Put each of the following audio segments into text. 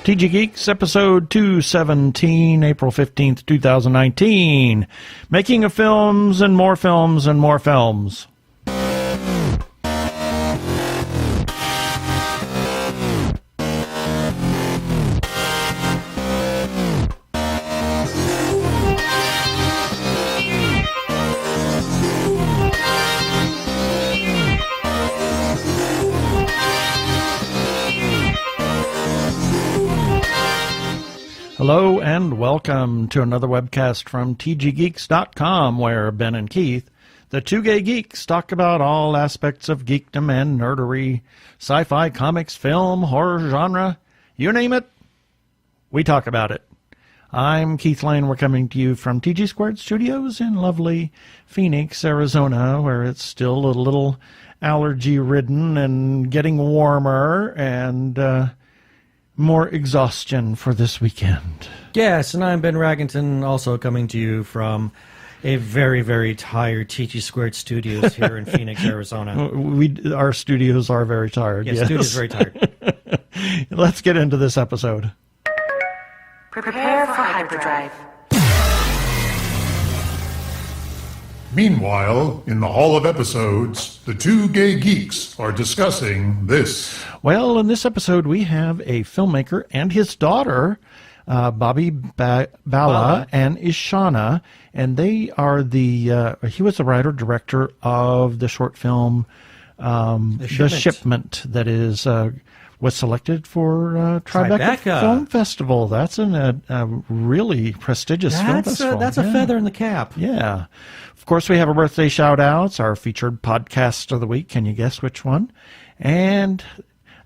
TG Geeks, episode 217, April 15th, 2019. Making of films and more films and more films. Hello and welcome to another webcast from tggeeks.com, where Ben and Keith, the Two Gay Geeks, talk about all aspects of geekdom and nerdery, sci-fi, comics, film, horror genre, you name it, we talk about it. I'm Keith Lane. We're coming to you from TG Squared Studios in lovely Phoenix, Arizona, where it's still a little allergy-ridden and getting warmer and more exhaustion for this weekend. Yes, and I'm Ben Raggington, also coming to you from a very, very tired TG Squared Studios here in Phoenix, Arizona. Our studios are very tired. Yes, studios very tired. Let's get into this episode. Prepare for hyperdrive. Meanwhile, in the Hall of Episodes, the Two Gay Geeks are discussing this. Well, in this episode, we have a filmmaker and his daughter, Bobby Bala and Ishana, and they are he was the writer-director of the short film, The Shipment, that was selected for Tribeca Film Festival. That's a really prestigious film festival. That's a feather in the cap. Yeah. Of course, we have our birthday shout-outs, our featured podcast of the week. Can you guess which one? And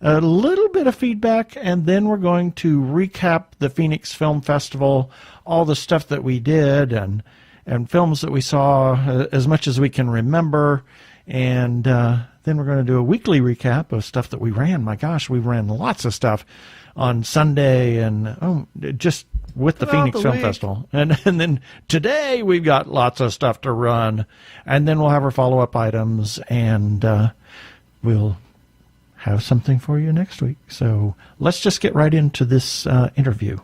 a little bit of feedback, and then we're going to recap the Phoenix Film Festival, all the stuff that we did, and films that we saw as much as we can remember. And then we're going to do a weekly recap of stuff that we ran. My gosh, we ran lots of stuff on Sunday and just with the Phoenix Film Festival. And then today we've got lots of stuff to run. And then we'll have our follow-up items, and we'll have something for you next week. So let's just get right into this interview.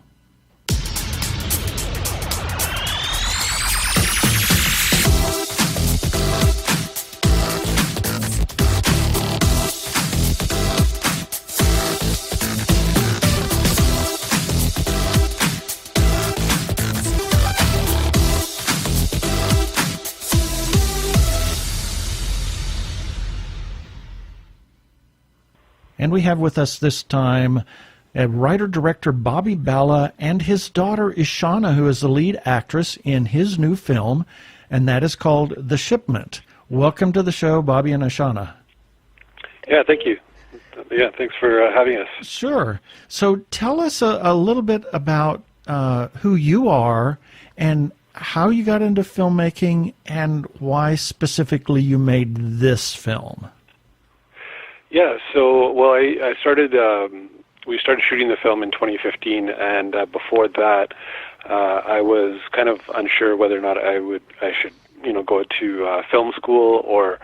And we have with us this time a writer-director Bobby Bala and his daughter Ishana, who is the lead actress in his new film, and that is called The Shipment. Welcome to the show, Bobby and Ishana. Yeah, thank you. Yeah, thanks for having us. Sure. So tell us a little bit about who you are and how you got into filmmaking and why specifically you made this film. Yeah, so, I started, we started shooting the film in 2015, and before that, I was kind of unsure whether or not I should, go to film school or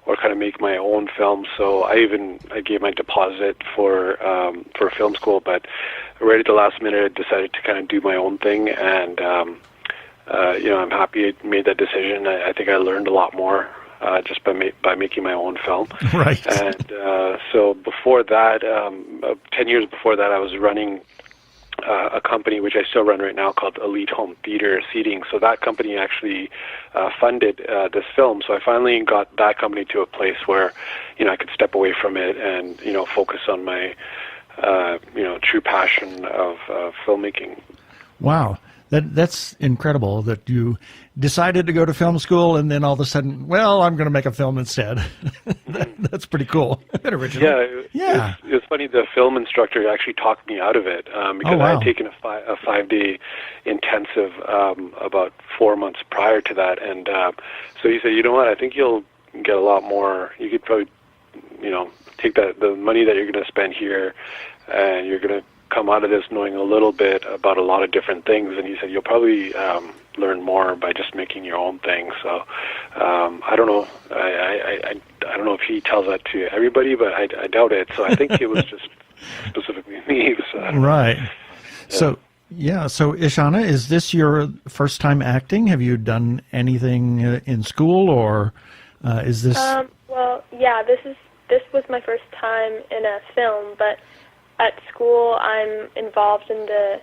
kind of make my own film. So I gave my deposit for film school, but right at the last minute, I decided to kind of do my own thing, and, I'm happy I made that decision. I think I learned a lot more just by making my own film. Right. And so before that, 10 years before that, I was running a company, which I still run right now, called Elite Home Theater Seating. So that company actually funded this film. So I finally got that company to a place where, I could step away from it and, focus on my, true passion of filmmaking. Wow. That's incredible that you decided to go to film school and then all of a sudden, well, I'm going to make a film instead. That's pretty cool. A bit original. Yeah. It's funny. The film instructor actually talked me out of it because I had taken a 5-day intensive about 4 months prior to that. And so he said, you know what, I think you'll get a lot more. You could probably, take the money that you're going to spend here and you're going to come out of this knowing a little bit about a lot of different things. And he said, you'll probably learn more by just making your own thing. So I don't know. I don't know if he tells that to everybody, but I doubt it. So I think it was just specifically me. So, right. So, so Ishana, is this your first time acting? Have you done anything in school, or is this... Well, yeah, this was my first time in a film, but at school I'm involved in the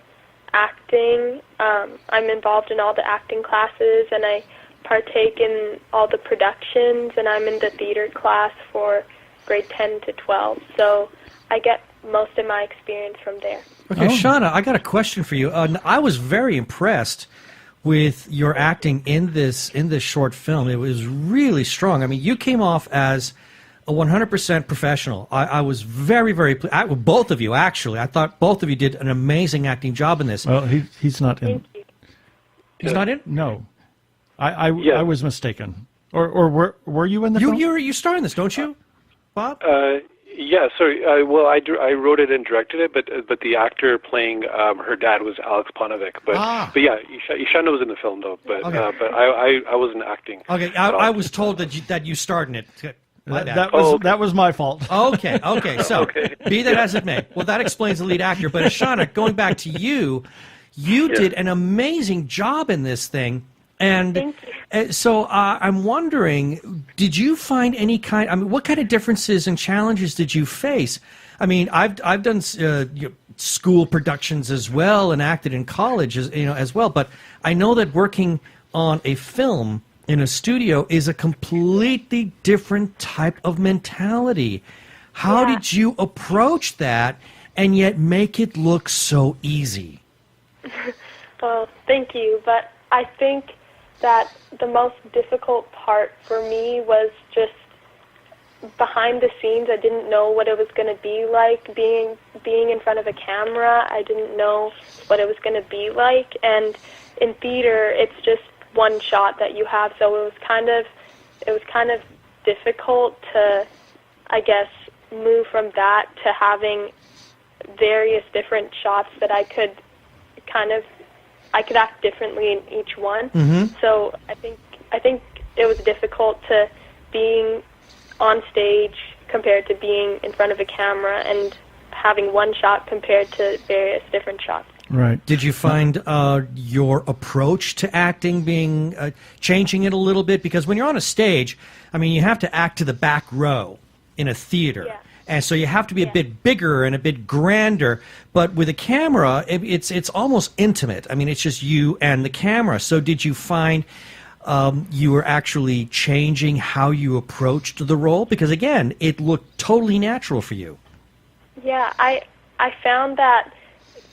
acting. I'm involved in all the acting classes, and I partake in all the productions, and I'm in the theater class for grade 10 to 12. So I get most of my experience from there. Okay, Shauna, I got a question for you. I was very impressed with your acting in this short film. It was really strong. I mean, you came off as a 100% professional. I was very, very pleased. Both of you, actually. I thought both of you did an amazing acting job in this. Well, he's not in. Thank you. He's not in? No. I was mistaken. Or were you in the film? You star in this, don't you, Bob? Yeah, sorry. Well, I wrote it and directed it, but the actor playing her dad was Alex Ponovic. But yeah, Ishana was in the film though. But but I wasn't acting. Okay, I was told that you starred in it. That was my fault. Okay. So be that as it may. Well, that explains the lead actor. But Ishana, going back to you did an amazing job in this thing. And so I'm wondering, did you find any kind? I mean, what kind of differences and challenges did you face? I mean, I've done school productions as well and acted in college as well. But I know that working on a film in a studio is a completely different type of mentality. How did you approach that and yet make it look so easy? Well, thank you. But I think that the most difficult part for me was just behind the scenes. I didn't know what it was going to be like being in front of a camera. I didn't know what it was going to be like. And in theater, it's just one shot that you have. So it was kind of difficult to, I guess, move from that to having various different shots that I could act differently in each one. Mm-hmm. So I think it was difficult to being on stage compared to being in front of a camera and having one shot compared to various different shots. Right. Did you find your approach to acting being changing it a little bit? Because when you're on a stage, I mean, you have to act to the back row in a theater. Yeah. And so you have to be a bit bigger and a bit grander. But with a camera, it's almost intimate. I mean, it's just you and the camera. So did you find you were actually changing how you approached the role? Because, again, it looked totally natural for you. Yeah, I found that,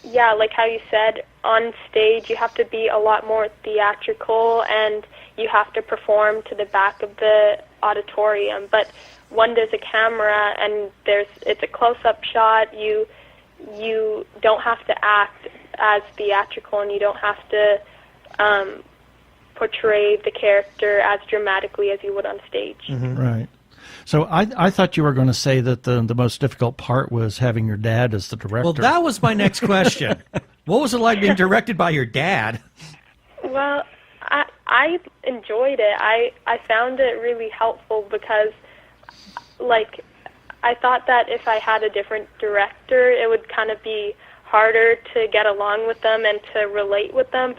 like how you said, on stage you have to be a lot more theatrical and you have to perform to the back of the auditorium. But when there's a camera and it's a close-up shot, you don't have to act as theatrical and you don't have to portray the character as dramatically as you would on stage. Mm-hmm. Right. So I thought you were going to say that the most difficult part was having your dad as the director. Well, that was my next question. What was it like being directed by your dad? Well, I enjoyed it. I found it really helpful because, I thought that if I had a different director, it would kind of be harder to get along with them and to relate with them.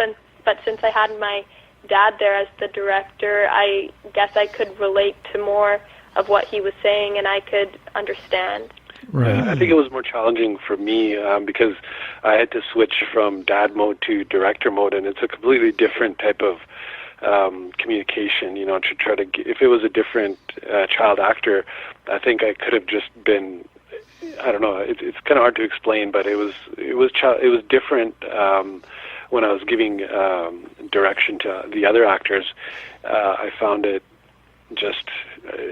But since I had my dad there as the director, I guess I could relate to more of what he was saying and I could understand. Right. I think it was more challenging for me because I had to switch from dad mode to director mode, and it's a completely different type of communication, to try to if it was a different child actor, I think I could have just been, I don't know, it's kind of hard to explain, but it was different when I was giving direction to the other actors. I found it just,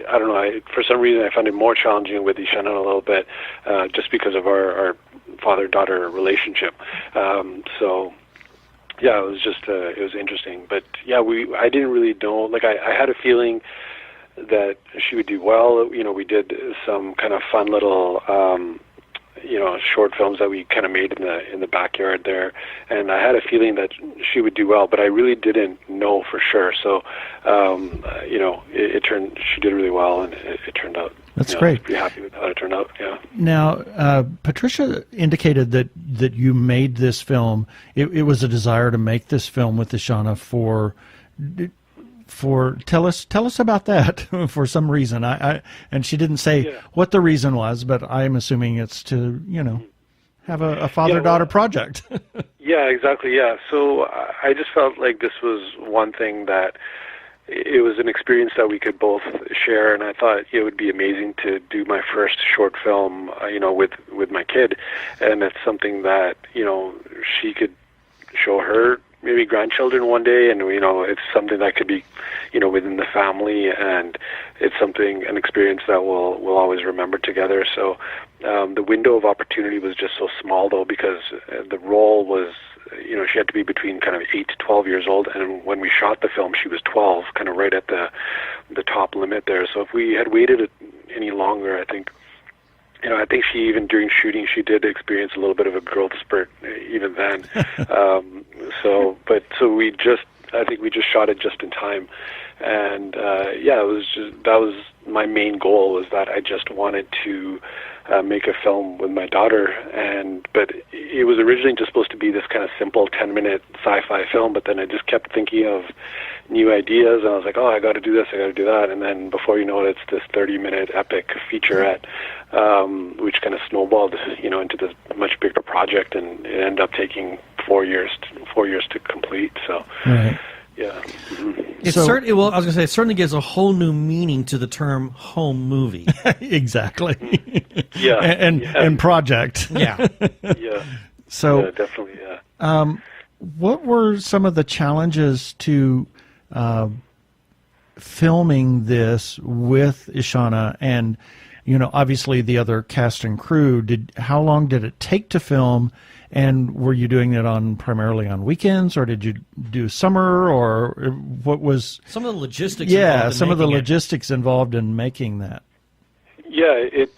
I don't know, for some reason I found it more challenging with Ishana a little bit, just because of our father-daughter relationship. So yeah, it was just, it was interesting. But yeah, I didn't really know, I had a feeling that she would do well. We did some kind of fun little, short films that we kind of made in the backyard there, and I had a feeling that she would do well, but I really didn't know for sure. So, she did really well, and it turned out. That's great. I was pretty happy with how it turned out. Yeah. Now, Patricia indicated that you made this film. It was a desire to make this film with Ishana for tell us about that for some reason. And she didn't say what the reason was, but I'm assuming it's to have a father-daughter project. Yeah, exactly. Yeah. So I just felt like this was one thing that it was an experience that we could both share, and I thought it would be amazing to do my first short film, with my kid, and it's something that she could show her maybe grandchildren one day, and it's something that could be within the family, and it's an experience that we'll always remember together. So the window of opportunity was just so small, though, because the role was she had to be between kind of 8 to 12 years old, and when we shot the film she was 12, kind of right at the top limit there. So if we had waited any longer, I think she, even during shooting, she did experience a little bit of a growth spurt even then. I think we just shot it just in time. And that was my main goal, was that I just wanted to make a film with my daughter. But it was originally just supposed to be this kind of simple 10-minute sci-fi film, but then I just kept thinking of new ideas, and I was like, I got to do this, I got to do that, and then before you know it, it's this 30-minute epic featurette, which kind of snowballed, into this much bigger project, and it ended up taking 4 years to complete. So, right. Yeah. Mm-hmm. I was going to say, it certainly gives a whole new meaning to the term home movie. Exactly. Yeah. and project. Yeah. Yeah. So, yeah, definitely, yeah. What were some of the challenges to filming this with Ishana and, obviously the other cast and crew? How long did it take to film? And were you doing it primarily on weekends, or did you do summer, or what was some of the logistics? Yeah, some of the logistics involved in making that. Yeah, it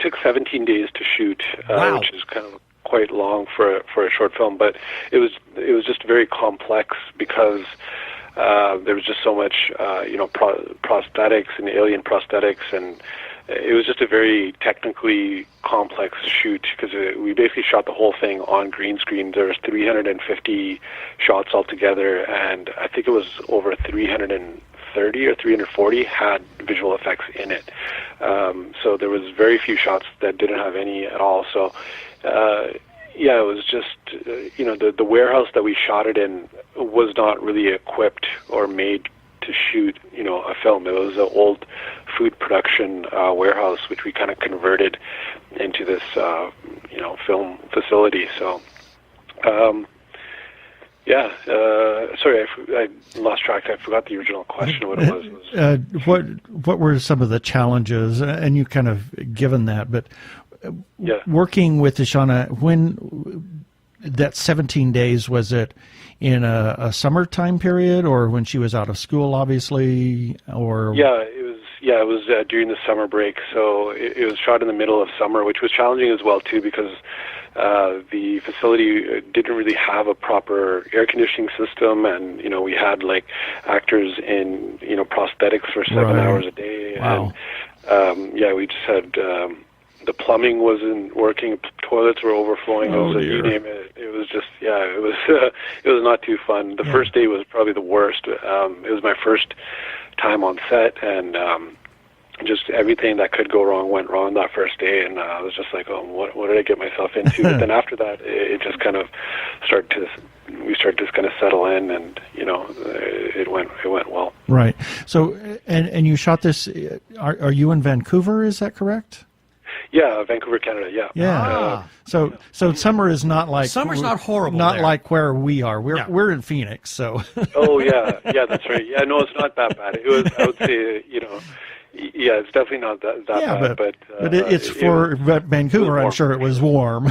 took 17 days to shoot, wow. Which is kind of quite long for a short film, but it was just very complex because there was just so much prosthetics and alien prosthetics, and it was just a very technically complex shoot because we basically shot the whole thing on green screen. There was 350 shots altogether, and I think it was over 330 or 340 had visual effects in it. So there was very few shots that didn't have any at all. So it was just the warehouse that we shot it in was not really equipped or made to shoot a film. It was an old food production warehouse, which we kind of converted into this film facility. So sorry, I lost track. I forgot the original question. What it was. What were some of the challenges? And you kind of given that, but working with Ishana, when that 17 days, was it in a summertime period, or when she was out of school, obviously, or? It was during the summer break. So it was shot in the middle of summer, which was challenging as well too, because the facility didn't really have a proper air conditioning system, and we had like actors in prosthetics for 7 hours a day. Wow. And we just had the plumbing wasn't working, toilets were overflowing. You name it. It was just it was not too fun. The first day was probably the worst. It was my first time on set, and just everything that could go wrong went wrong that first day, and I was just like, what did I get myself into? But then after that, it just kind of we started to kind of settle in, and it went well. Right. So, and you shot this. Are you in Vancouver? Is that correct? Yeah, Vancouver, Canada. Yeah. Yeah. So summer is not like summer's not horrible. Not there. like where we are. We're in Phoenix. So. Oh yeah, that's right. Yeah, no, it's not that bad. It was. I would say Yeah, it's definitely not that bad, but it's for Vancouver. I'm sure it was warm.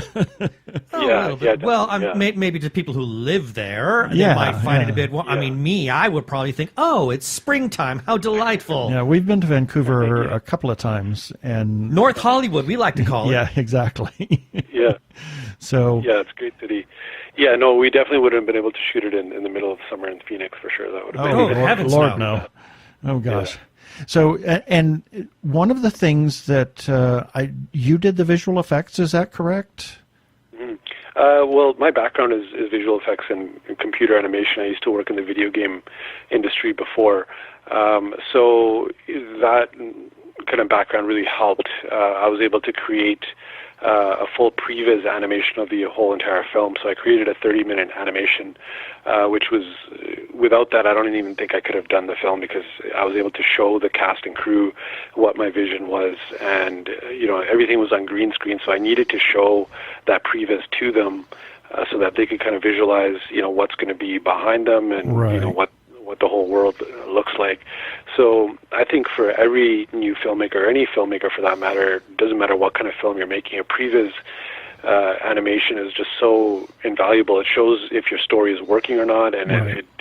Maybe to people who live there, they might find it a bit warm. I mean, I would probably think, oh, it's springtime. How delightful. Yeah, we've been to Vancouver a couple of times, and North Hollywood, we like to call it. Yeah, exactly. Yeah. So. Yeah, it's a great city. Yeah, no, we definitely wouldn't have been able to shoot it in the middle of summer in Phoenix for sure. That would have been. Lord, no. Oh gosh. Yeah. So, and one of the things that you did the visual effects, is that correct? Mm-hmm. Well, my background is visual effects and computer animation. I used to work in the video game industry before, so that kind of background really helped. I was able to create a full previs animation of the whole entire film. So I created a 30-minute animation, which was, without that, I don't even think I could have done the film, because I was able to show the cast and crew what my vision was, and everything was on green screen. So I needed to show that previs to them so that they could kind of visualize, what's going to be behind them, and what the whole world looks like. So I think for every new filmmaker, or any filmmaker for that matter, doesn't matter what kind of film you're making, a previs animation is just so invaluable. It shows if your story is working or not, and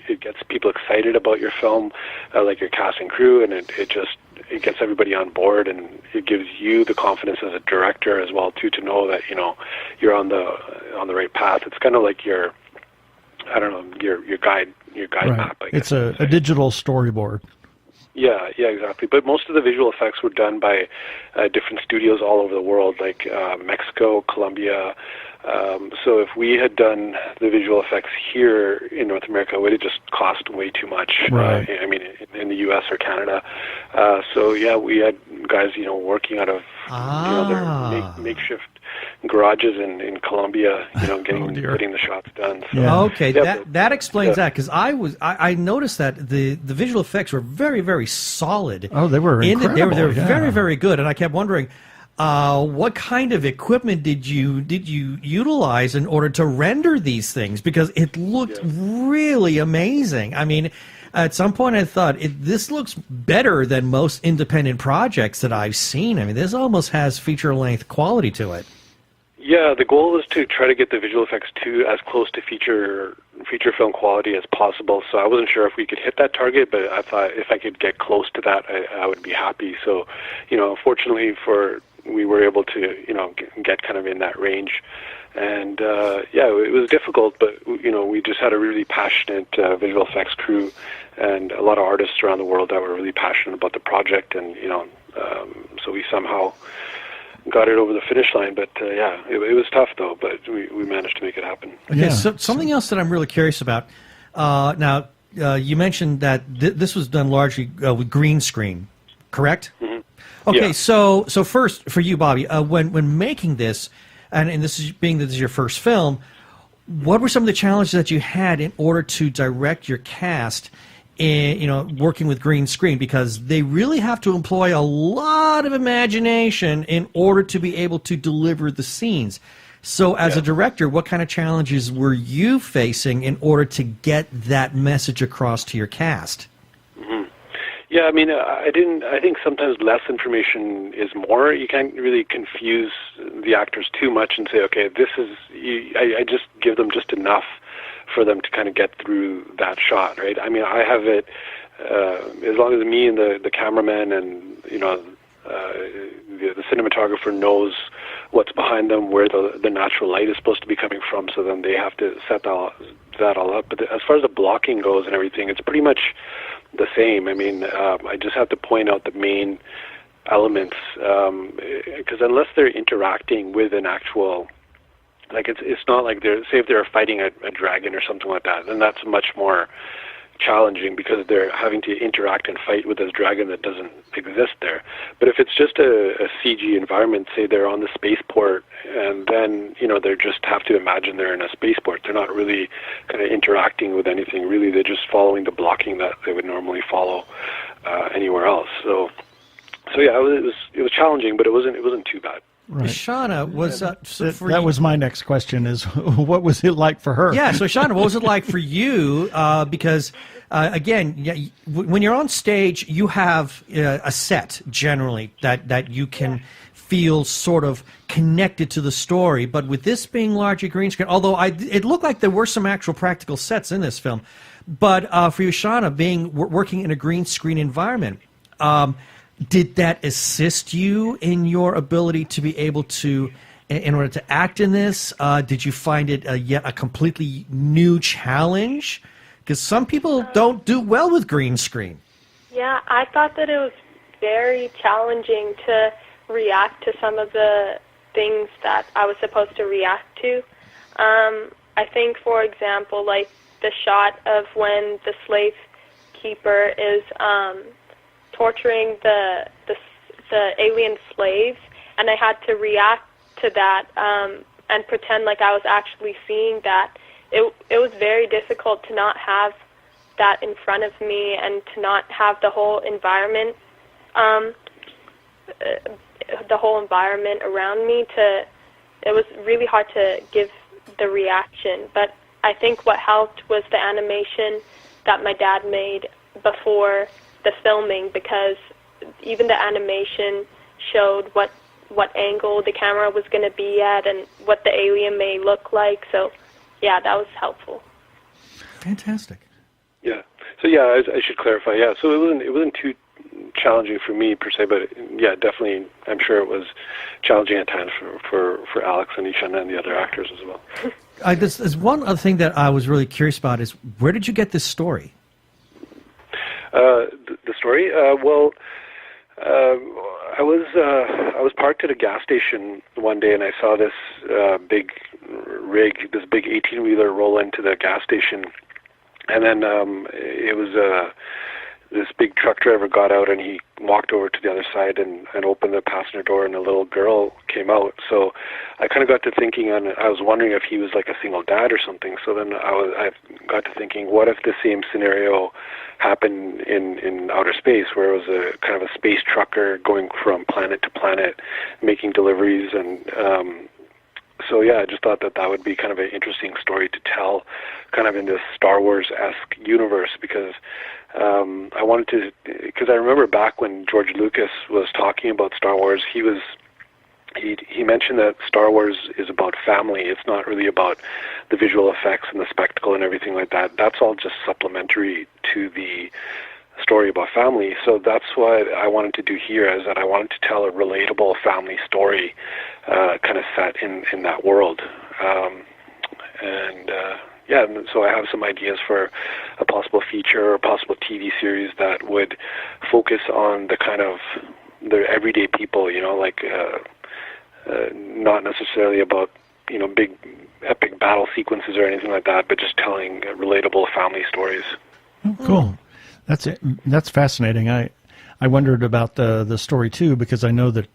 it gets people excited about your film, like your cast and crew, and it gets everybody on board, and it gives you the confidence as a director as well too, to know that you're on the right path. It's kind of like your guide map. I guess. It's a digital storyboard. Yeah, exactly. But most of the visual effects were done by different studios all over the world, like Mexico, Colombia. So if we had done the visual effects here in North America, it would have just cost way too much. Right. In the U.S. or Canada. So yeah, we had guys, working out of their makeshift garages in Colombia, getting the shots done. So, okay, that explains that, because I noticed that the visual effects were very, very solid. Oh, they were incredible. They were very, very good, and I kept wondering, what kind of equipment did you utilize in order to render these things? Because it looked really amazing. I mean, at some point I thought, this looks better than most independent projects that I've seen. I mean, this almost has feature-length quality to it. Yeah, the goal was to try to get the visual effects to as close to feature film quality as possible. So I wasn't sure if we could hit that target, but I thought if I could get close to that, I would be happy. So, fortunately we were able to, get kind of in that range. And, it was difficult, but, we just had a really passionate visual effects crew and a lot of artists around the world that were really passionate about the project. And, so we somehow got it over the finish line. But, it was tough, though, but we managed to make it happen. Okay, so something else that I'm really curious about. Now, you mentioned that this was done largely with green screen, correct? Mm-hmm. Okay, so first for you, Bobby, when making this, and this is your first film, what were some of the challenges that you had in order to direct your cast in, working with green screen? Because they really have to employ a lot of imagination in order to be able to deliver the scenes. So as a director, what kind of challenges were you facing in order to get that message across to your cast? Yeah, I think sometimes less information is more. You can't really confuse the actors too much and say, okay, I just give them just enough for them to kind of get through that shot, right? I mean, I have it, as long as me and the cameraman and, the cinematographer knows what's behind them, where the natural light is supposed to be coming from, so then they have to set that all up. But as far as the blocking goes and everything, it's pretty much the same. I mean, I just have to point out the main elements, because unless they're interacting with an actual, like it's not like say if they're fighting a dragon or something like that, then that's much more challenging because they're having to interact and fight with this dragon that doesn't exist there. But if it's just a CG environment, say they're on the spaceport, and then they just have to imagine they're in a spaceport. They're not really kind of interacting with anything. Really, they're just following the blocking that they would normally follow anywhere else. So yeah, it was challenging, but it wasn't too bad. Right. Ishana, was that was my next question: is what was it like for her? Yeah. So Ishana, what was it like for you? Because again, when you're on stage, you have a set generally that you can feel sort of connected to the story. But with this being largely green screen, although it looked like there were some actual practical sets in this film, but for you, Ishana, working in a green screen environment. Did that assist you in your ability to be able to, in order to act in this? Did you find it yet a completely new challenge? Because some people don't do well with green screen. Yeah, I thought that it was very challenging to react to some of the things that I was supposed to react to. I think, for example, like the shot of when the slave keeper is torturing the alien slaves, and I had to react to that and pretend like I was actually seeing that. It was very difficult to not have that in front of me and to not have the whole environment around me. It was really hard to give the reaction, but I think what helped was the animation that my dad made before the filming, because even the animation showed what angle the camera was going to be at and what the alien may look like. So, yeah, that was helpful. Fantastic. Yeah. So yeah, I should clarify. Yeah. So it wasn't too challenging for me per se, but yeah, definitely, I'm sure it was challenging at times for Alex and Ishana and the other actors as well. There's one other thing that I was really curious about is, where did you get this story? The story? Well, I was parked at a gas station one day, and I saw this big rig, this big 18-wheeler roll into the gas station, and then it was this big truck driver got out, and he walked over to the other side and opened the passenger door, and a little girl came out. So I kind of got to thinking, and I was wondering if he was like a single dad or something. So then I got to thinking, what if the same scenario happened in outer space, where it was a kind of a space trucker going from planet to planet, making deliveries, and so yeah, I just thought that would be kind of an interesting story to tell, kind of in this Star Wars-esque universe, because I wanted to, because I remember back when George Lucas was talking about Star Wars, he mentioned that Star Wars is about family. It's not really about the visual effects and the spectacle and everything like that. That's all just supplementary to the story about family. So that's what I wanted to do here, is that I wanted to tell a relatable family story, kind of set in that world. Yeah, so I have some ideas for a possible feature or a possible TV series that would focus on the kind of the everyday people, like not necessarily about, big epic battle sequences or anything like that, but just telling relatable family stories. Oh, cool. That's fascinating. I wondered about the story too, because I know that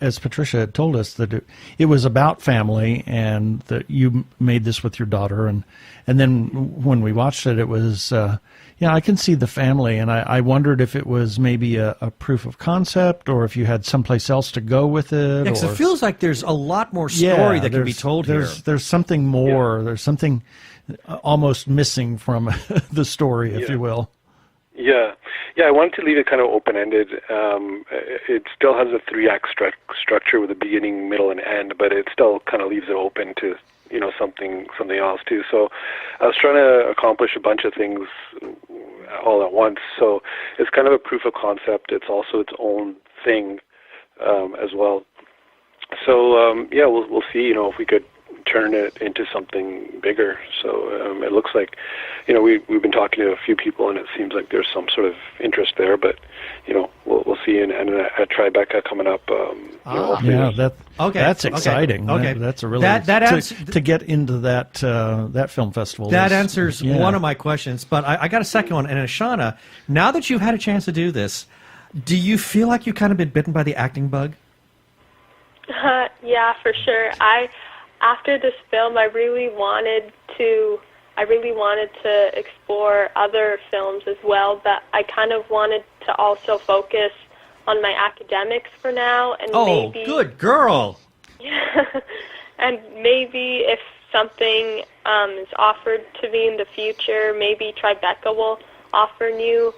as Patricia had told us, that it was about family, and that you made this with your daughter, and then when we watched it, it was I can see the family, and I wondered if it was maybe a proof of concept, or if you had someplace else to go with it. Because it feels like there's a lot more story that can be told here. There's something more. Yeah. There's something almost missing from the story, if you will. Yeah, I wanted to leave it kind of open-ended. It still has a 3-act structure with a beginning, middle, and end, but it still kind of leaves it open to something else too. So I was trying to accomplish a bunch of things all at once. So it's kind of a proof of concept. It's also its own thing as well. So we'll see. If we could turn it into something bigger. So it looks like, we've been talking to a few people, and it seems like there's some sort of interest there. But we'll see. And at Tribeca coming up. That's exciting. Okay, that's a really to get into that film festival. That answers one of my questions. But I got a second one. And Ishana, now that you've had a chance to do this, do you feel like you've kind of been bitten by the acting bug? Yeah, for sure. After this film, I really wanted to explore other films as well, but I kind of wanted to also focus on my academics for now, and maybe good girl. And maybe if something is offered to me in the future, maybe Tribeca will offer new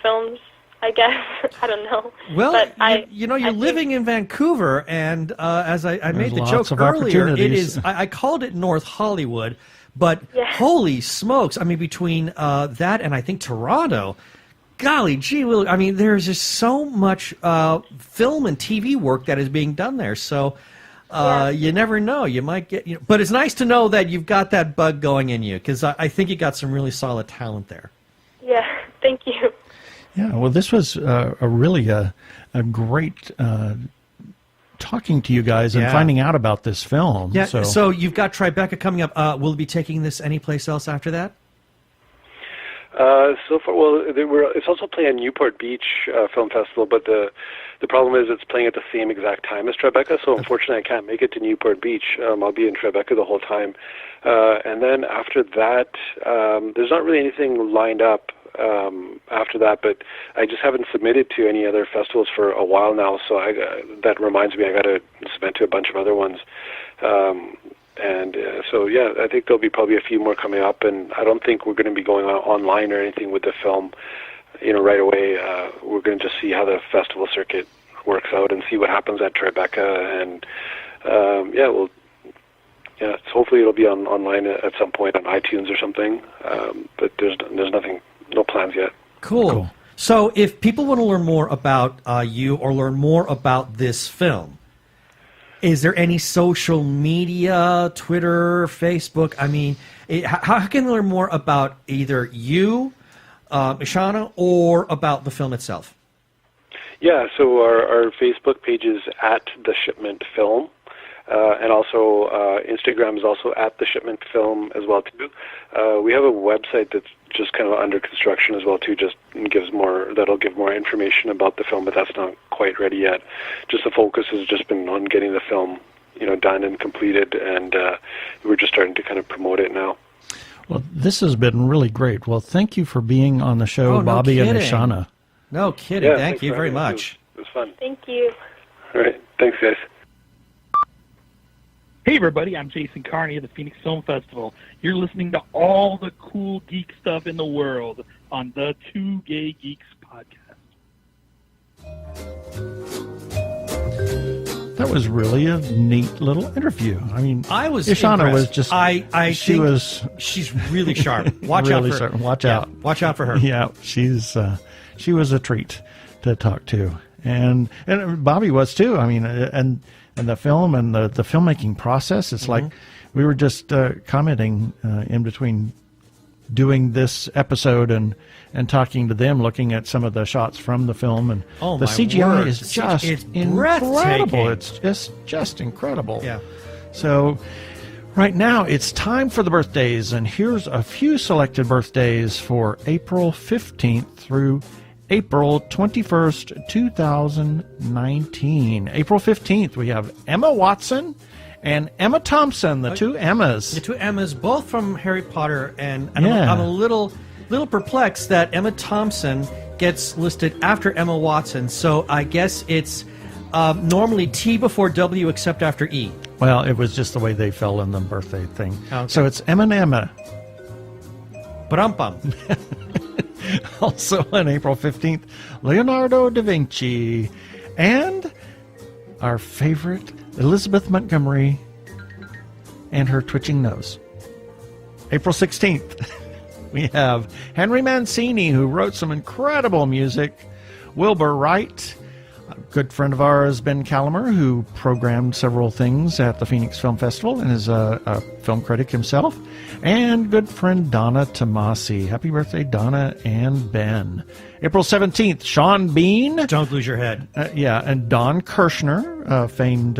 films, I guess. I don't know. Well, but you're living in Vancouver, and as I made the joke earlier, it is. I called it North Hollywood, but holy smokes! I mean, between that and I think Toronto, golly gee, I mean, there's just so much film and TV work that is being done there. So you never know. You might get, but it's nice to know that you've got that bug going in you, because I think you got some really solid talent there. Yeah, thank you. Yeah, well, this was a really a great talking to you guys and finding out about this film. Yeah, so you've got Tribeca coming up. Will you be taking this anyplace else after that? So far, well, it's also playing at Newport Beach Film Festival, but the problem is it's playing at the same exact time as Tribeca, so unfortunately I can't make it to Newport Beach. I'll be in Tribeca the whole time. And then after that, there's not really anything lined up after that, but I just haven't submitted to any other festivals for a while now, so that reminds me I got to submit to a bunch of other ones. So I think there'll be probably a few more coming up, and I don't think we're going to be going online or anything with the film, right away. We're going to just see how the festival circuit works out and see what happens at Tribeca, and hopefully it'll be online at some point on iTunes or something. But there's nothing, no plans yet. Cool. So if people want to learn more about you or learn more about this film, is there any social media, Twitter, Facebook? I mean, how can they learn more about either you, Ishana, or about the film itself? Yeah, so our Facebook page is at the Shipment Film, and also Instagram is also at the Shipment Film as well too. We have a website that's just kind of under construction as well too. That'll give more information about the film, but that's not quite ready yet. Just the focus has just been on getting the film, done and completed, and we're just starting to kind of promote it now. Well, this has been really great. Well, thank you for being on the show, Bobby and Ishana. No kidding. Thank you very much. It was fun. Thank you. All right. Thanks, guys. Hey everybody, I'm Jason Carney of the Phoenix Film Festival. You're listening to all the cool geek stuff in the world on the Two Gay Geeks podcast. That was really a neat little interview. I mean, I was Ishana impressed. was just she's really sharp. Watch really out for sharp. Watch out. Watch out for her. Yeah, she was a treat to talk to. And Bobby was too. I mean, and the film and the filmmaking process, it's like we were just commenting in between doing this episode and talking to them, looking at some of the shots from the film, and the CGI is just incredible. It's just incredible. Yeah. So right now it's time for the birthdays, and here's a few selected birthdays for April 15th through April 21st, 2019. April 15th, we have Emma Watson and Emma Thompson, the two Emmas. The two Emmas, both from Harry Potter, and I'm a little perplexed that Emma Thompson gets listed after Emma Watson, so I guess it's normally T before W except after E. Well, it was just the way they fell in the birthday thing. Okay. So it's Emma and Emma. Ba-dum-bum. Also on April 15th, Leonardo da Vinci and our favorite Elizabeth Montgomery and her twitching nose. April 16th, we have Henry Mancini, who wrote some incredible music. Wilbur Wright, a good friend of ours, Ben Calamer, who programmed several things at the Phoenix Film Festival and is a film critic himself. And good friend Donna Tomasi. Happy birthday, Donna and Ben. April 17th, Sean Bean. Don't lose your head. And Don Kirshner, famed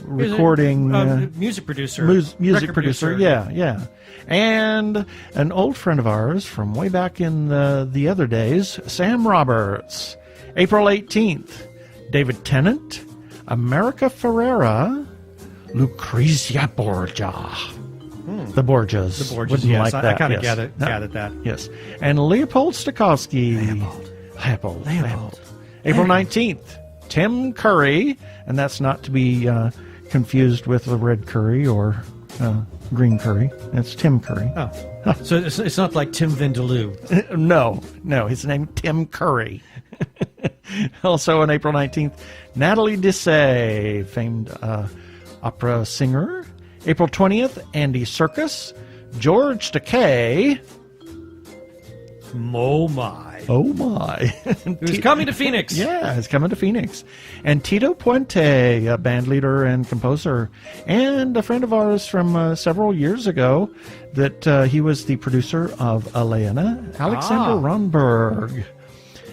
recording... music producer. Music producer, yeah. And an old friend of ours from way back in the other days, Sam Roberts. April 18th, David Tennant, America Ferrera, Lucrezia Borgia. The Borgias. The Borgias, Wouldn't yes. like I that, kind of yes. gathered that. Yes. And Leopold Stokowski. Leopold. April 19th, Tim Curry. And that's not to be confused with the red curry or green curry. It's Tim Curry. Oh. So it's not like Tim Vindaloo. No, his name Tim Curry. Also on April 19th, Natalie Dessay, famed opera singer. April 20th, Andy Serkis. George Takei. Oh my. He's coming to Phoenix. Yeah, he's coming to Phoenix. And Tito Puente, a band leader and composer, and a friend of ours from several years ago, that he was the producer of Elena, Alexander Ronberg.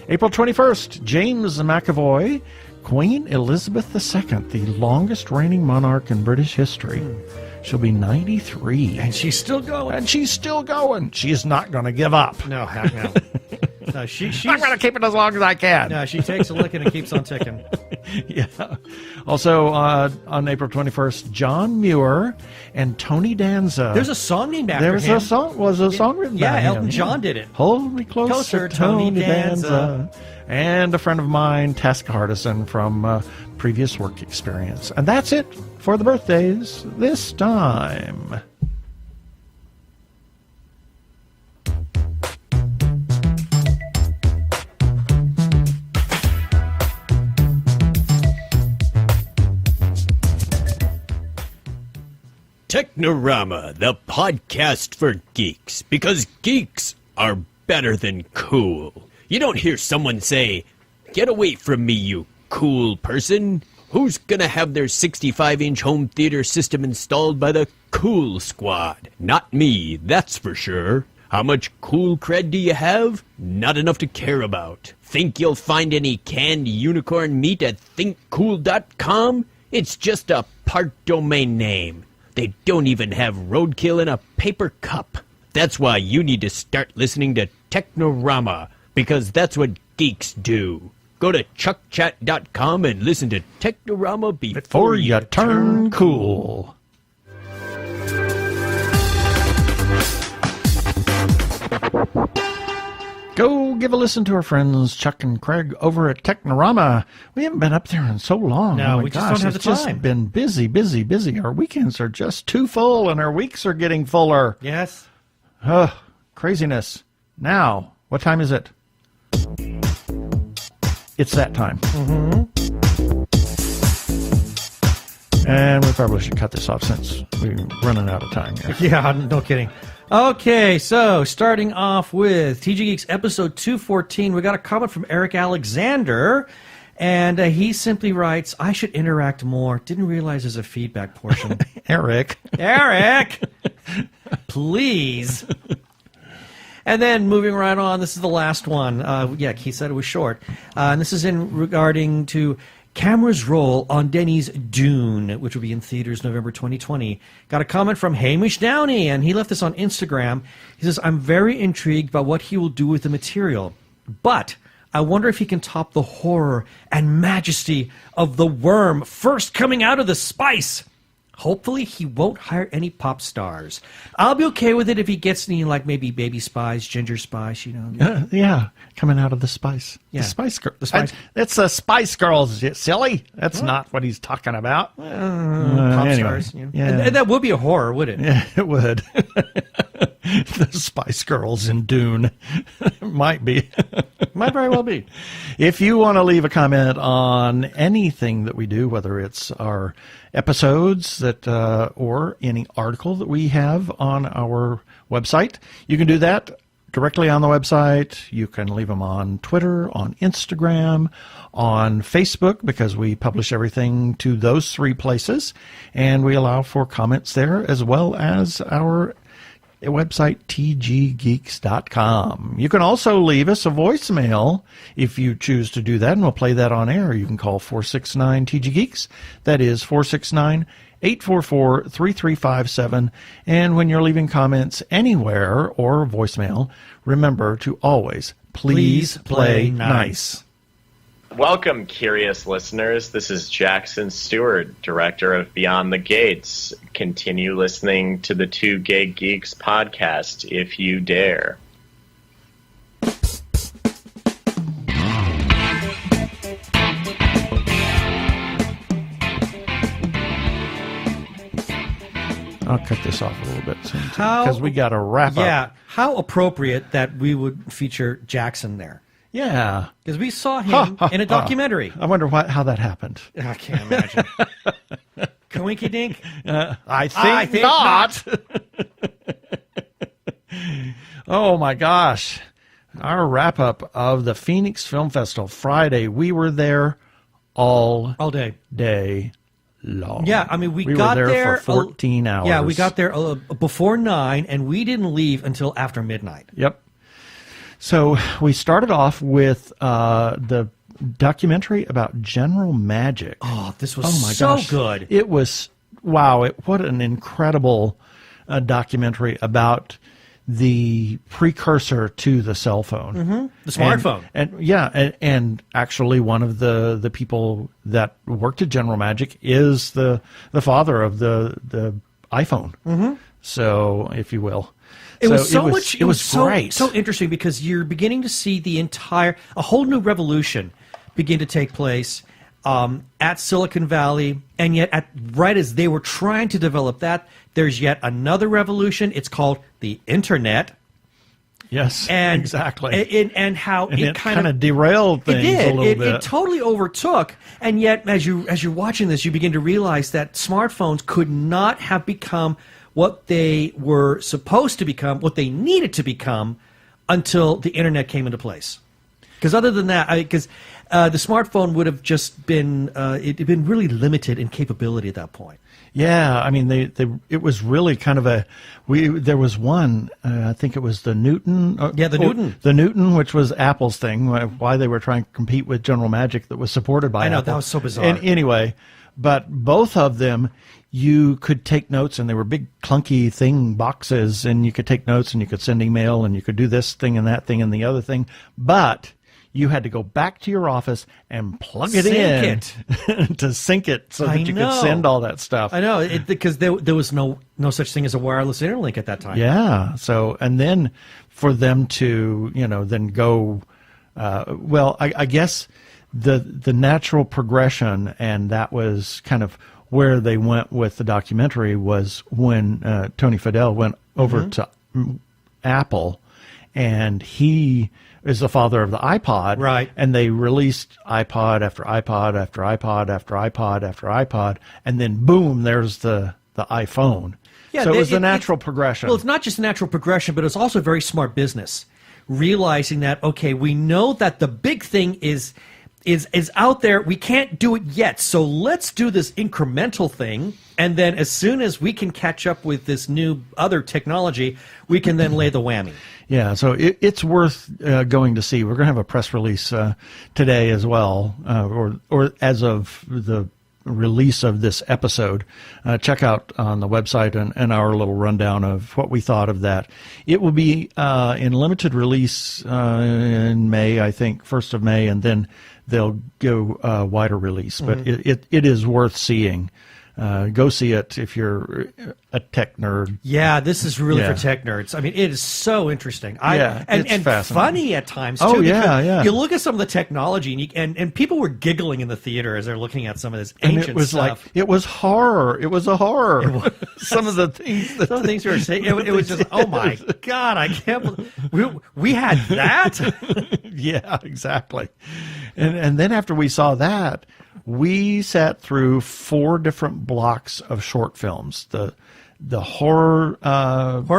April 21st, James McAvoy, Queen Elizabeth II, the longest reigning monarch in British history. She'll be 93. And she's still going. She's not going to give up. No, heck no. No, she's I'm going to keep it as long as I can. No, she takes a licking and keeps on ticking. Yeah. Also, on April 21st, John Muir and Tony Danza. There's a song named after him. A song written by him. Elton John did it. Hold me closer, Tony Danza. And a friend of mine, Taska Hardison, from previous work experience. And that's it for the birthdays this time. Technorama, the podcast for geeks, because geeks are better than cool. You don't hear someone say, "Get away from me, you cool person." Who's gonna have their 65-inch home theater system installed by the Cool Squad? Not me, that's for sure. How much cool cred do you have? Not enough to care about. Think you'll find any canned unicorn meat at thinkcool.com? It's just a part domain name. They don't even have roadkill in a paper cup. That's why you need to start listening to Technorama, because that's what geeks do. Go to chuckchat.com and listen to Technorama before you turn cool. Go give a listen to our friends Chuck and Craig over at Technorama. We haven't been up there in so long. No, my we just gosh, don't have the it's time. just been busy. Our weekends are just too full, and our weeks are getting fuller. Yes. Craziness. Now, what time is it? It's that time. Mm-hmm. And we probably should cut this off since we're running out of time here. Yeah, no kidding. Okay, so starting off with TG Geeks episode 214, we got a comment from Eric Alexander, and he simply writes, "I should interact more. Didn't realize there's a feedback portion." Eric, please. And then moving right on, this is the last one. He said it was short. And this is in regarding to camera's roll on Denny's Dune, which will be in theaters November 2020. Got a comment from Hamish Downey, and he left this on Instagram. He says, "I'm very intrigued by what he will do with the material, but I wonder if he can top the horror and majesty of the worm first coming out of the spice. Hopefully he won't hire any pop stars. I'll be okay with it if he gets any, like maybe Baby Spice, Ginger Spice, you know." Yeah, coming out of the spice. Yeah. The Spice Girl. The Spice. It's the Spice Girls, you silly. That's not what he's talking about. Pop anyway, stars. You know. yeah. And that would be a horror, would it? Yeah, it would. The Spice Girls in Dune. Might be. Might very well be. If you want to leave a comment on anything that we do, whether it's our episodes that or any article that we have on our website, you can do that directly on the website. You can leave them on Twitter, on Instagram, on Facebook, because we publish everything to those three places, and we allow for comments there, as well as our website, tggeeks.com. You can also leave us a voicemail if you choose to do that, and we'll play that on air. You can call 469-TG-GEEKS. That is 469-844-3357. And when you're leaving comments anywhere or voicemail, remember to always please play nice. Welcome, curious listeners. This is Jackson Stewart, director of Beyond the Gates. Continue listening to the Two Gay Geeks podcast if you dare. I'll cut this off a little bit soon, because we got to wrap up. Yeah, how appropriate that we would feature Jackson there. Yeah. Because we saw him in a documentary. I wonder how that happened. I can't imagine. Coinky dink? I think not. Oh, my gosh. Our wrap-up of the Phoenix Film Festival Friday. We were there all day long. Yeah, I mean, we got got there for 14 hours. Yeah, we got there before 9, and we didn't leave until after midnight. Yep. So we started off with the documentary about General Magic. Oh, this was good. It was, wow, what an incredible documentary about the precursor to the cell phone. Mm-hmm. The smartphone. And actually one of the people that worked at General Magic is the father of the iPhone. Mm-hmm. So, if you will. It was great. So interesting, because you're beginning to see a whole new revolution begin to take place at Silicon Valley, and yet right as they were trying to develop that, there's yet another revolution. It's called the Internet. Yes, and exactly. And how it kind of derailed things a little bit. It totally overtook, and yet as you're watching this, you begin to realize that smartphones could not have become what they were supposed to become, what they needed to become, until the Internet came into place. Because other than that, the smartphone would have just been it'd been really limited in capability at that point. Yeah, I mean, it was really kind of there was one, I think it was the Newton. Newton. The Newton, which was Apple's thing, why they were trying to compete with General Magic, that was supported by Apple. I know, that was so bizarre. And anyway, but both of them, you could take notes, and they were big clunky boxes, and you could take notes, and you could send email, and you could do this thing and that thing and the other thing, but you had to go back to your office and plug it in to sync it so that you could send all that stuff. I know, because there was no such thing as a wireless interlink at that time. Yeah. So, and then for them to, then go, I guess the natural progression, and that was kind of where they went with the documentary, was when Tony Fadell went over to Apple, and he is the father of the iPod. Right. And they released iPod after iPod after iPod after iPod after iPod, and then boom, there's the iPhone. Yeah, so it was the natural progression. Well, it's not just a natural progression, but it's also very smart business, realizing that, okay, we know that the big thing is out there. We can't do it yet, so let's do this incremental thing, and then as soon as we can catch up with this new other technology, we can then lay the whammy. Yeah, so it's worth going to see. We're going to have a press release today as well, or as of the release of this episode. Check out on the website and our little rundown of what we thought of that. It will be in limited release in May, I think, 1st of May, and then they'll go wider release. But it is worth seeing. Go see it if you're a tech nerd. Yeah, this is really for tech nerds. I mean, it is so interesting. It's and funny at times, too. Oh, yeah. You look at some of the technology, and people were giggling in the theater as they're looking at some of this ancient and it was stuff. It was horror. It was a horror. Some of the things you were saying, it was just, oh my God, I can't believe we had that? Yeah, exactly. And then after we saw that, we sat through 4 different blocks of short films. The horror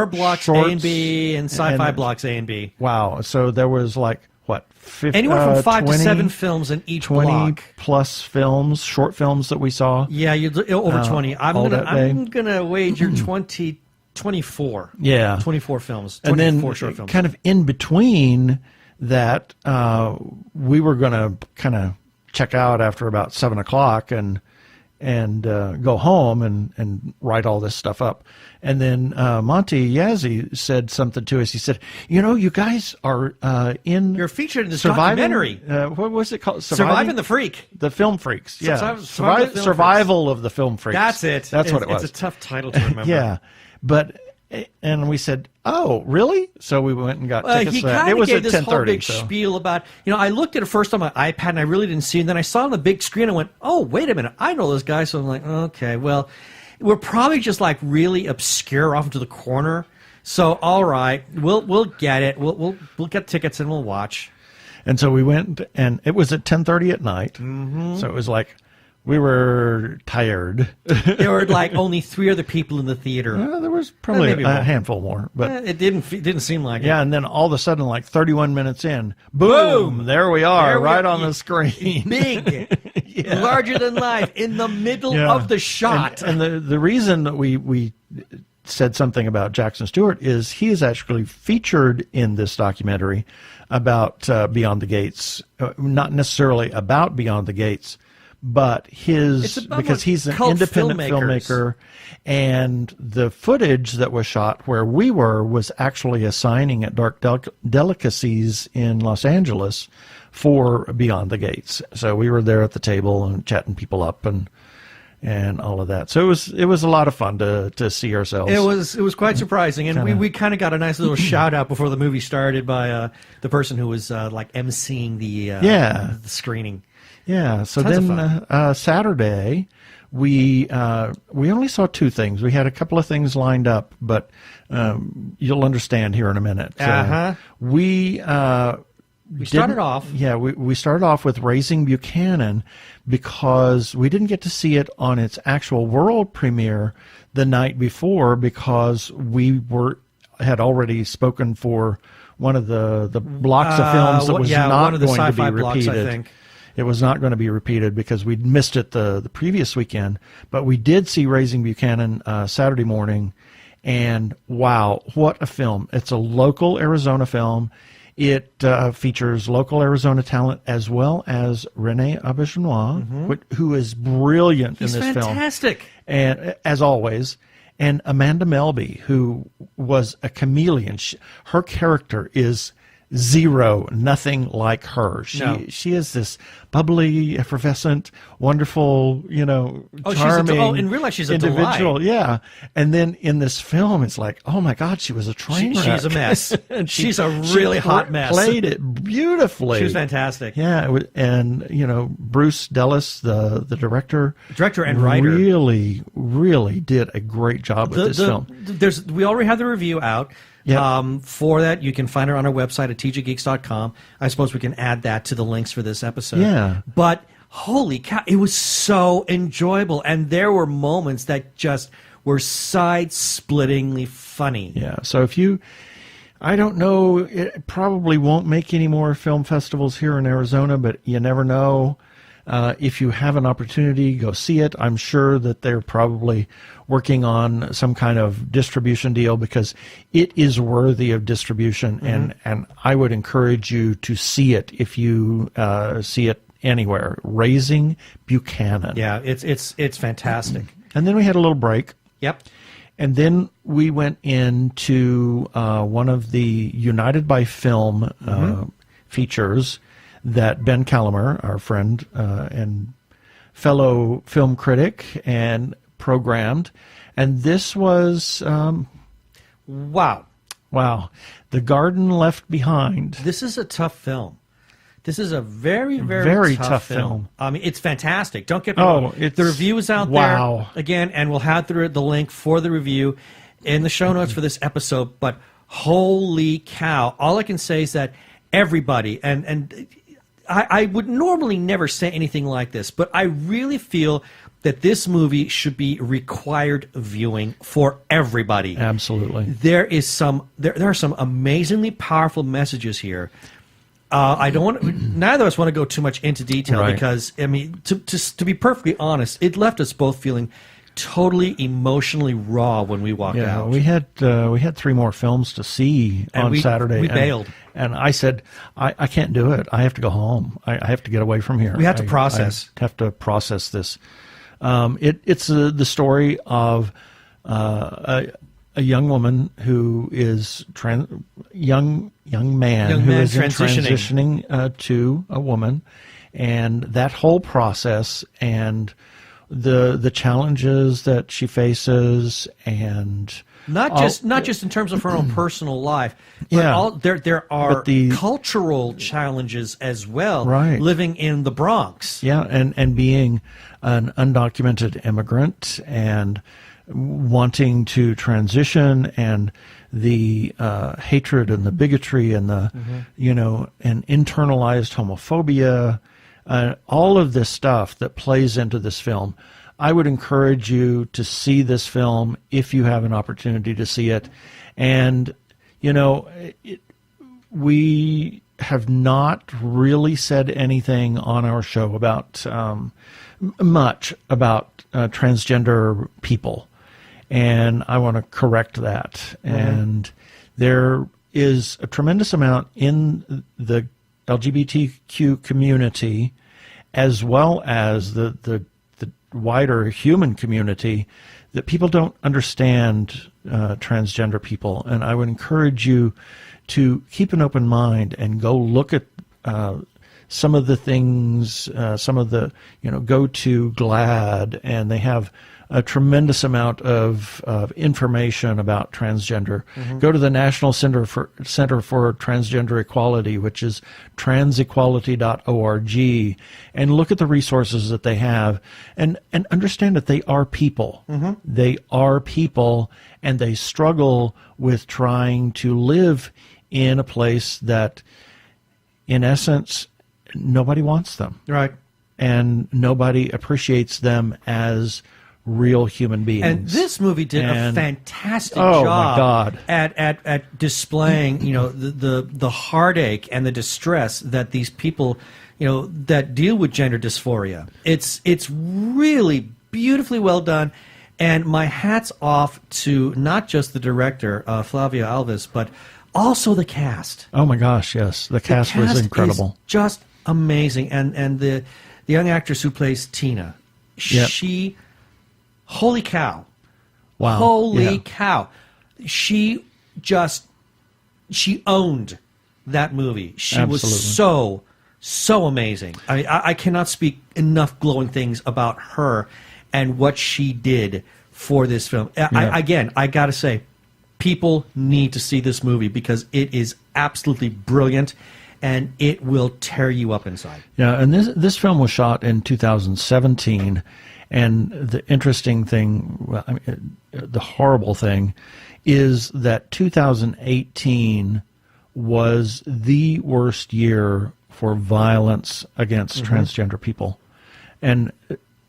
blocks shorts, A and B, and sci-fi blocks A and B. Wow! So there was like what, 50, anywhere from 5 to 7 films in each 20 block. Plus films, short films that we saw. Yeah, over 20. I'm gonna wager 24. Yeah, 24 films. 24 and then short films. Kind of in between that, we were gonna kind of check out after about 7 o'clock, and go home and write all this stuff up. And then Monty Yazzie said something to us. He said, you guys are You're featured in this documentary. What was it called? Surviving the Freak. The Film Freaks. Yeah. Survival of the Film Freaks. That's it. That's what it was. It's a tough title to remember. Yeah. And we said, "Oh, really?" So we went and got tickets. He kind it of was gave at this 10:30. whole big spiel about, I looked at it first on my iPad and I really didn't see it. And then I saw it on the big screen and went, "Oh, wait a minute, I know this guy." So I'm like, "Okay, well, we're probably just like really obscure off into the corner. So all right, we'll get it. We'll get tickets and we'll watch." And so we went, and it was at 10:30 at night. Mm-hmm. So it was like. We were tired. There were like only 3 other people in the theater. There was probably a handful more, but it didn't seem like it. Yeah, and then all of a sudden, like 31 minutes in, boom! There we are, right on the screen, big, larger than life, in the middle of the shot. And the reason that we said something about Jackson Stewart is he is actually featured in this documentary about Beyond the Gates, not necessarily about Beyond the Gates. But because he's an independent filmmaker, and the footage that was shot where we were was actually a signing at Dark Delicacies in Los Angeles for Beyond the Gates. So we were there at the table and chatting people up and all of that. So it was a lot of fun to see ourselves. It was quite surprising, and we kind of got a nice little shout out before the movie started by the person who was like emceeing the screening. Yeah, so then Saturday, we only saw 2 things. We had a couple of things lined up, but you'll understand here in a minute. We started off. Yeah, we started off with Raising Buchanan because we didn't get to see it on its actual world premiere the night before because we had already spoken for one of the blocks of films that was not going to be repeated. Blocks, I think. It was not going to be repeated because we'd missed it the previous weekend. But we did see Raising Buchanan Saturday morning, and wow, what a film. It's a local Arizona film. It features local Arizona talent as well as Rene Auberjonois, who is brilliant in this film. He's fantastic. And, as always. And Amanda Melby, who was a chameleon. Her character is nothing like her. She is this bubbly, effervescent, wonderful, charming. In real life, she's a individual. delight. Yeah, and then in this film, it's like, oh my God, she was a train wreck. She's a mess. She's a really hot mess. Played it beautifully. She was fantastic. Yeah, and Bruce Dellis, the director and writer, really did a great job with this film. We already have the review out. Yep. For that, you can find it on our website at tggeeks.com. I suppose we can add that to the links for this episode. Yeah. But holy cow, it was so enjoyable. And there were moments that just were side-splittingly funny. Yeah. So I don't know, it probably won't make any more film festivals here in Arizona, but you never know. If you have an opportunity, go see it. I'm sure that they're probably working on some kind of distribution deal because it is worthy of distribution, and I would encourage you to see it if you see it anywhere. Raising Buchanan. Yeah, it's fantastic. And then we had a little break. Yep. And then we went into one of the United by Film features that Ben Calamer, our friend and fellow film critic, and programmed. And this was... wow. The Garden Left Behind. This is a tough film. This is a very, very tough film. I mean, it's fantastic. Don't get me wrong. The review is out there, again, and we'll have the link for the review in the show notes for this episode. But holy cow. All I can say is that everybody, and I would normally never say anything like this, but I really feel that this movie should be required viewing for everybody. Absolutely. There are some amazingly powerful messages here. Neither of us want to go too much into detail because, I mean, to be perfectly honest, it left us both feeling totally emotionally raw when we walked out. We had 3 more films to see on Saturday. We bailed. And I said, I can't do it. I have to go home. I have to get away from here. We have to process. I have to process this It's the story of a young woman who is young man who is transitioning to a woman, and that whole process and the challenges that she faces, and not just in terms of her own personal life, but there are cultural challenges as well. Right. Living in the Bronx. Yeah, and being an undocumented immigrant and wanting to transition, and the hatred and the bigotry and the and internalized homophobia, all of this stuff that plays into this film. I would encourage you to see this film if you have an opportunity to see it. And we have not really said anything on our show about much about transgender people. And I want to correct that. And there is a tremendous amount in the LGBTQ community, as well as the wider human community, that people don't understand transgender people. And I would encourage you to keep an open mind and go look at some of the things, go to GLAAD, and they have a tremendous amount of information about transgender. Go to the National Center for Transgender Equality, which is transequality.org, and look at the resources that they have, and understand that they are people. They are people, and they struggle with trying to live in a place that, in essence, nobody wants them. Right. And nobody appreciates them as real human beings. And this movie did a fantastic job at displaying, the heartache and the distress that these people, that deal with gender dysphoria. It's really beautifully well done, and my hat's off to not just the director, Flavia Alves, but also the cast. Oh my gosh, yes, the cast was incredible, is just amazing, and the young actress who plays Tina, she. Holy cow. Wow. Holy cow. She owned that movie. She was so amazing. I cannot speak enough glowing things about her and what she did for this film. I got to say, people need to see this movie because it is absolutely brilliant, and it will tear you up inside. Yeah, and this film was shot in 2017. And the interesting thing, the horrible thing, is that 2018 was the worst year for violence against transgender people, and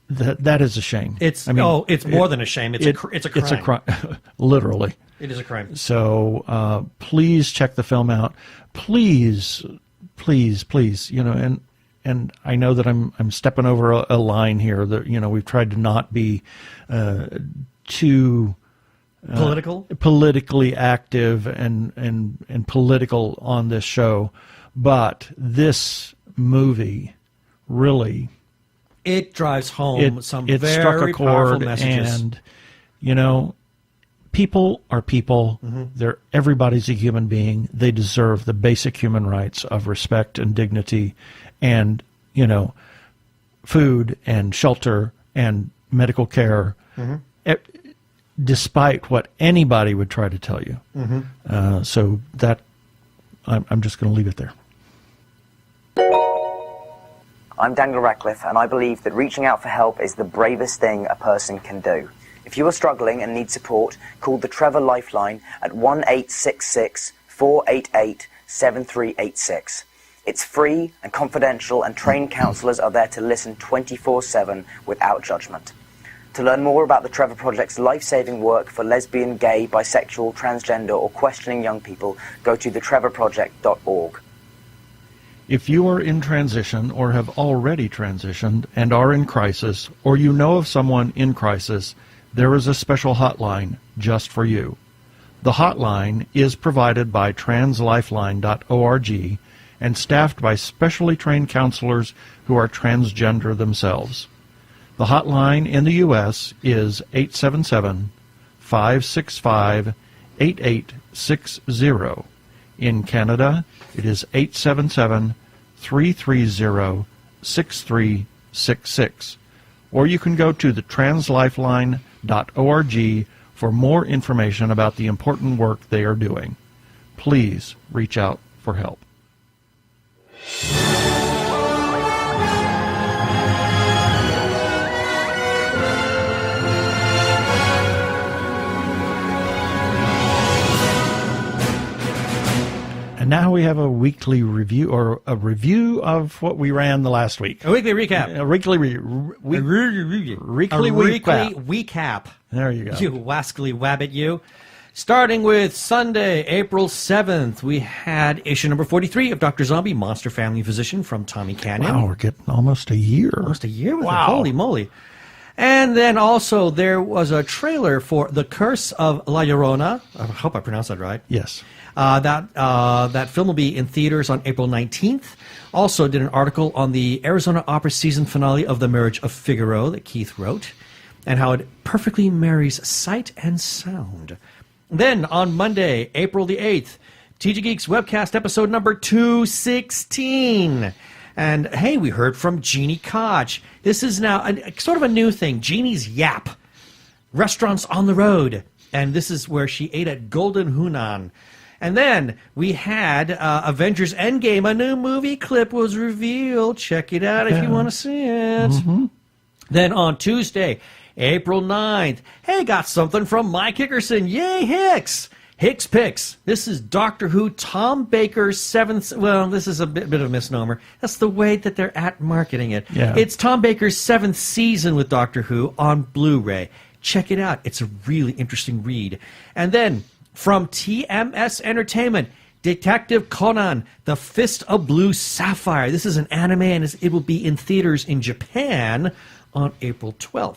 that is a shame. It's more than a shame. It's a crime. It's a crime, literally. It is a crime. So please check the film out. Please, And I know that I'm stepping over a line here that, we've tried to not be too politically active and political on this show, but this movie really, it drives home some it very struck a chord, powerful messages. And people are people. Everybody's a human being. They deserve the basic human rights of respect and dignity, and food and shelter and medical care, despite what anybody would try to tell you. So that I'm just going to leave it there. I'm Daniel Radcliffe, and I believe that reaching out for help is the bravest thing a person can do. If you are struggling and need support, call the Trevor Lifeline at 1-866-488-7386. It's free and confidential, and trained counsellors are there to listen 24/7 without judgment. To learn more about the Trevor Project's life-saving work for lesbian, gay, bisexual, transgender, or questioning young people, go to thetrevorproject.org. If you are in transition or have already transitioned and are in crisis, or you know of someone in crisis, there is a special hotline just for you. The hotline is provided by translifeline.org and staffed by specially trained counselors who are transgender themselves. The The hotline in the U.S. is 877-565-8860. In Canada, it is 877-330-6366. Or you can go to the translifeline.org for more information about the important work they are doing. Please reach out for help. And now we have a weekly review, or a review of what we ran the last week. A weekly recap. A weekly recap. There you go. You wascally wabbit, you. Starting with Sunday, April 7th, we had issue number 43 of Dr. Zombie, Monster Family Physician from Tommy Canyon. Wow, we're getting almost a year. Almost a year with it. Holy moly. And then also there was a trailer for The Curse of La Llorona. I hope I pronounced that right. Yes. That film will be in theaters on April 19th. Also did an article on the Arizona Opera season finale of The Marriage of Figaro that Keith wrote, and how it perfectly marries sight and sound. Then on Monday, April the 8th, TG Geeks Webcast episode number 216. And hey, we heard from Jeannie Koch. This is now sort of a new thing. Jeannie's Yap. Restaurants on the road. And this is where she ate at Golden Hunan. And then we had Avengers Endgame. A new movie clip was revealed. Check it out if you want to see it. Mm-hmm. Then on Tuesday, April 9th, hey, got something from Mike Hickerson. Yay, Hicks! Hicks Picks. This is Doctor Who Tom Baker's seventh... Well, this is a bit of a misnomer. That's the way that they're at marketing it. Yeah. It's Tom Baker's 7th season with Doctor Who on Blu-ray. Check it out. It's a really interesting read. And then from TMS Entertainment, Detective Conan, The Fist of Blue Sapphire. This is an anime, and it will be in theaters in Japan on April 12th.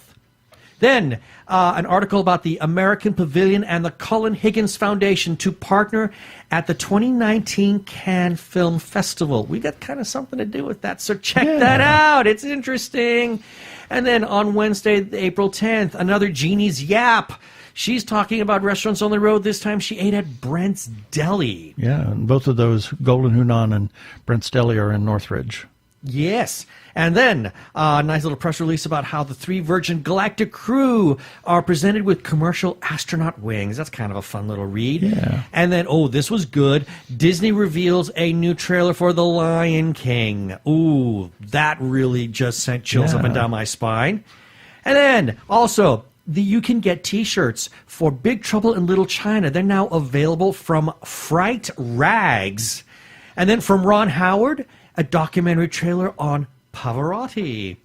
Then, an article about the American Pavilion and the Colin Higgins Foundation to partner at the 2019 Cannes Film Festival. We got kind of something to do with that, so check that out. It's interesting. And then on Wednesday, April 10th, another Jeannie's Yap. She's talking about restaurants on the road. This time she ate at Brent's Deli. Yeah, and both of those, Golden Hunan and Brent's Deli, are in Northridge. Yes. And then a nice little press release about how the 3 Virgin Galactic crew are presented with commercial astronaut wings. That's kind of a fun little read. Yeah. And then, this was good. Disney reveals a new trailer for The Lion King. Ooh, that really just sent chills up and down my spine. And then also, you can get T-shirts for Big Trouble in Little China. They're now available from Fright Rags. And then from Ron Howard, a documentary trailer on Pavarotti.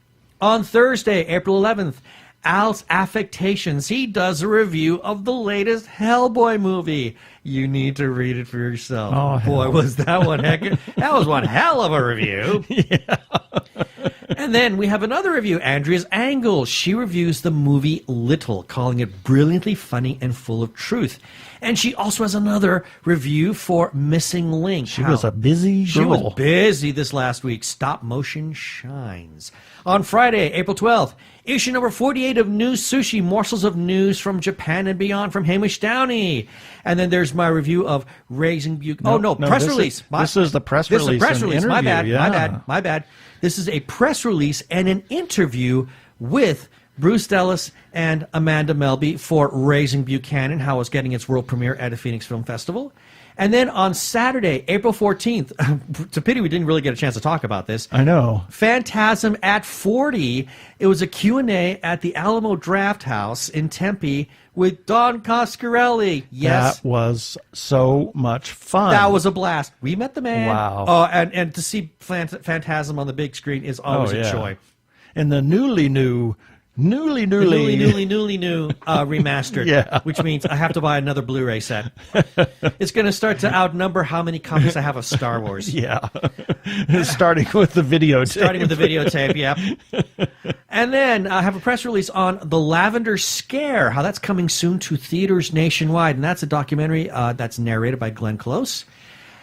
On Thursday, April 11th, Al's Affectations. He does a review of the latest Hellboy movie. You need to read it for yourself. Oh, boy, was that one that was one hell of a review. Yeah. And then we have another review, Andrea's Angle. She reviews the movie Little, calling it brilliantly funny and full of truth. And she also has another review for Missing Link. She was a busy girl. She was busy this last week. Stop Motion Shines. On Friday, April 12th, issue number 48 of New Sushi, Morsels of News from Japan and Beyond from Hamish Downey. And then there's my review of Raising Buke. Press release. This is the press release. This is a press release. My bad. Yeah. My bad. This is a press release and an interview with Bruce Dellis and Amanda Melby for Raising Buchanan, how it's getting its world premiere at the Phoenix Film Festival. And then on Saturday, April 14th, it's a pity we didn't really get a chance to talk about this. I know. Phantasm at 40. It was a Q&A at the Alamo Draft House in Tempe with Don Coscarelli. Yes. That was so much fun. That was a blast. We met the man. Wow. And to see Phantasm on the big screen is always a joy. And the newly new remastered, which means I have to buy another Blu-ray set. It's going to start to outnumber how many copies I have of Star Wars. Yeah. Starting with the videotape. Yep. And then I have a press release on The Lavender Scare, how that's coming soon to theaters nationwide. And that's a documentary that's narrated by Glenn Close.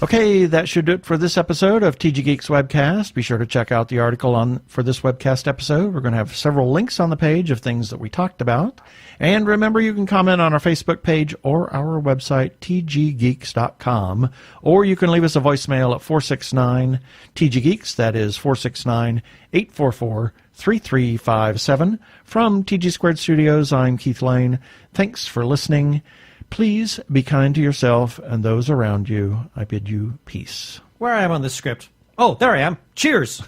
Okay, that should do it for this episode of TG Geeks Webcast. Be sure to check out the article for this webcast episode. We're going to have several links on the page of things that we talked about. And remember, you can comment on our Facebook page or our website, tggeeks.com. Or you can leave us a voicemail at 469-TG-GEEKS. That is 469-844-3357. From TG Squared Studios, I'm Keith Lane. Thanks for listening. Please be kind to yourself and those around you. I bid you peace. Where I am on this script. Oh, there I am. Cheers.